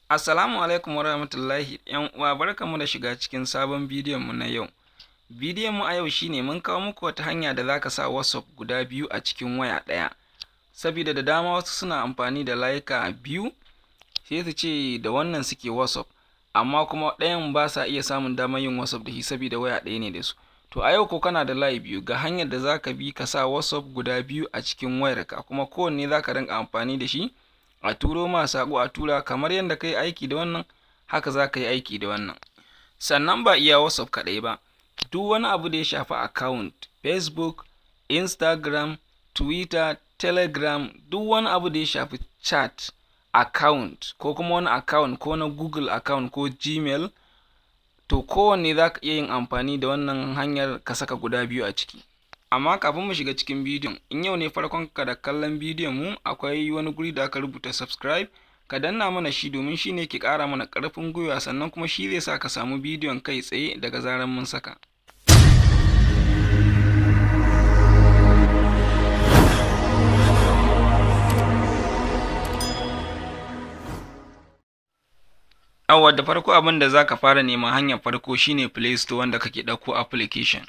Assalamu alaikum warahmatullahi ‘yan uwa, barkamu da shiga cikin sabon bidiyon mu na yau. Bidiyon mu a yau shine mun kawo muku wata hanya da zaka sa WhatsApp guda biyu a cikin waya ɗaya. Saboda da dama wasu suna amfani da layuka biyu sai su ce da wannan suke WhatsApp, amma kuma ɗayan ba sa iya samun damar yin WhatsApp da shi saboda waya ɗaya ne da su. To a yau ko kana da layi biyu, ga hanyar da zaka bi ka sa WhatsApp guda biyu a cikin wayarka, kuma kowanne zaka rinka amfani da shi a turo ma saƙo a tura, kamar yadda ka yi aiki da wannan haka za ka yi aiki da wannan. Sannan ba iya WhatsApp kaɗai ba, duk wani abu da ya shafi account, Facebook, Instagram, Twitter, Telegram, duk wani abu da ya shafi chat account ko kuma wani account ko na Google account ko Gmail, to kowanne za ka iya yin amfani da wannan hanyar ka saka guda biyu a ciki. Amma kafin mu shiga cikin bidiyon, in yau ne farkon ka da kallon bidiyon mu, akwai wani guri da aka rubuta subscribe, ka danna mana shi domin shi ne ke ƙara mana ƙarfin gwiwa, sannan kuma shi zai sa ka samu bidiyon kai tsaye daga zaran mun saka. Yawwa, da farko abin da za ka fara nema, hanyar farko shine Play Store wanda kake ɗauko application.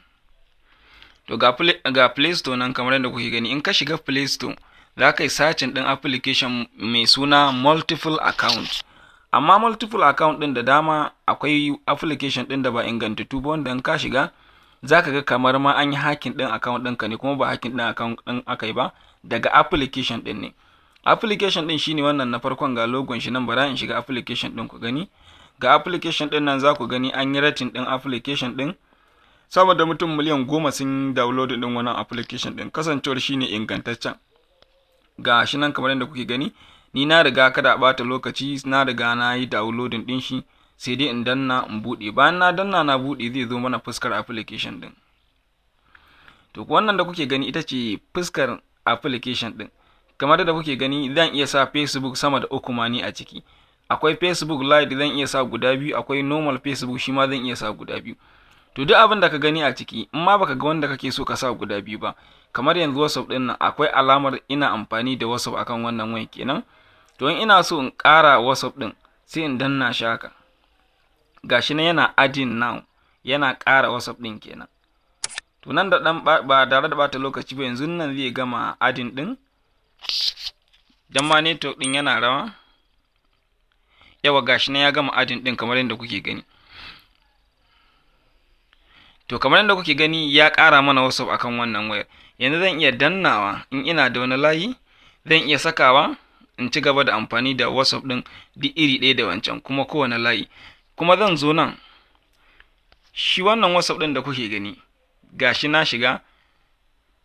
To ga Play Store nan kamar yadda kuke gani, in ka shiga Play Store za ka yi searching ɗin application mai suna multiple account. Amma multiple account ɗin da dama akwai application ɗin da ba ingantattu ba, wanda in ka shiga za ka ga kamar ma an yi hacking ɗin account ɗinka ne, kuma ba hacking ɗin account ɗin aka yi ba, daga application ɗin ne. Application ɗin shine wannan na farkon, ga logon shi nan, bara in shiga application ɗin ku gani. Ga application ɗin nan za ku gani an yi rating ɗin application ɗin. Saboda mutum miliyan 10 sun download din wannan application din, kasancewar shine ingantaccen. Ga shi nan kamar yadda kuke gani, ni na riga kada bata lokaci, na riga na yi downloading din shi, sai dai in danna in bude. Bayan na danna na bude, zai zo mana fuskar application din. To wannan da kuke gani ita ce fuskar application din. Kamar da kuke gani, zan iya sa Facebook sama da 3 ma ni a ciki. Akwai Facebook Lite zan iya sa guda biyu, akwai normal Facebook shi ma zan iya sa guda biyu. To duk abin da ka gani a ciki, in ma baka ga wanda kake so ka sa guda biyu ba, kamar yanzu WhatsApp din nan akwai alamar ina amfani da WhatsApp akan wannan waya kenan. To in ina so in ƙara WhatsApp din, sai in danna shi haka. Gashi nan yana adding now, yana ƙara WhatsApp din kenan. To nan da dan ba tare da bata lokaci ba, yanzu nan zai gama adding din. Dan ma network din yana rawa. Yawa, gashi nan ya gama adding din kamar yadda kuke gani. To kamar yadda kuke gani ya ƙara mana WhatsApp akan wannan wayar. Yanzu zan iya dannawa, in ina da wani layi zan iya sakawa in ci gaba da amfani da WhatsApp ɗin duk iri ɗaya da wancan, kuma kowane layi. Kuma zan zo nan, shi wannan WhatsApp ɗin da kuke gani, gashi na shiga,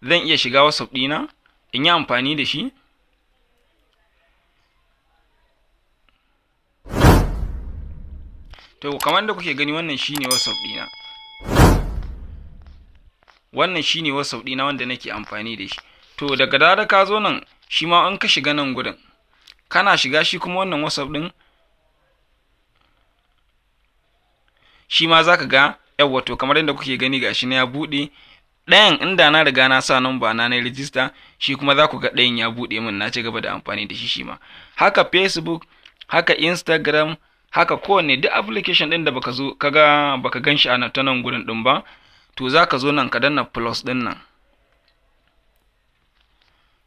zan iya shiga WhatsApp ɗina in yi amfani da shi. To kamar da kuke gani, wannan shine WhatsApp ɗina. Wannan shine WhatsApp ɗina wanda nake amfani da shi. To daga dare ka zo nan, shi ma in ka shiga nan gurin, kana shiga shi kuma wannan WhatsApp ɗin, shi ma za ka ga yawwa. To kamar yadda kuke gani, gashi na ya buɗe. Ɗayan inda na riga na sa number na register, shi kuma za ku ga ɗayan ya buɗe min, na ci gaba da amfani da shi ma. Haka Facebook, haka Instagram, haka kowanne duk application ɗin da baka gan shi a ta nan gurin ɗin ba, to za ka zo nan ka danna plus ɗin nan.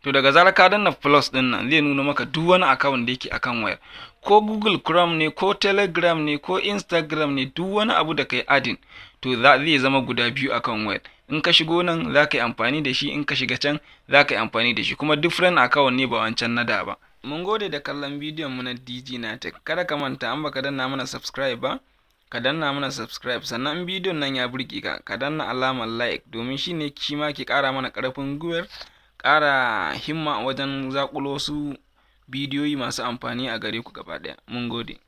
To daga zarar ka danna plus ɗin nan, zai nuna maka duk wani account da yake akan wayar, ko Google Chrome ne, ko Telegram ne, ko Instagram ne, duk wani abu da kai adding, to zai zama guda biyu akan wayar. In ka shigo nan za ka yi amfani da shi, in ka shiga can za ka yi amfani da shi, kuma different account ne, ba wancan na da ba. Mun gode da kallon bidiyon mu na DG NAHTECH. Kada ka manta, an baka danna mana subscribe ba, ka danna mana subscribe, sannan in bidiyon nan ya burge ka, ka danna alamar like, domin shi ma ke ƙara mana ƙarfin gwiwar, ƙara himma wajen zaƙulo wasu bidiyoyi masu amfani a gare ku gaba ɗaya. Mun gode.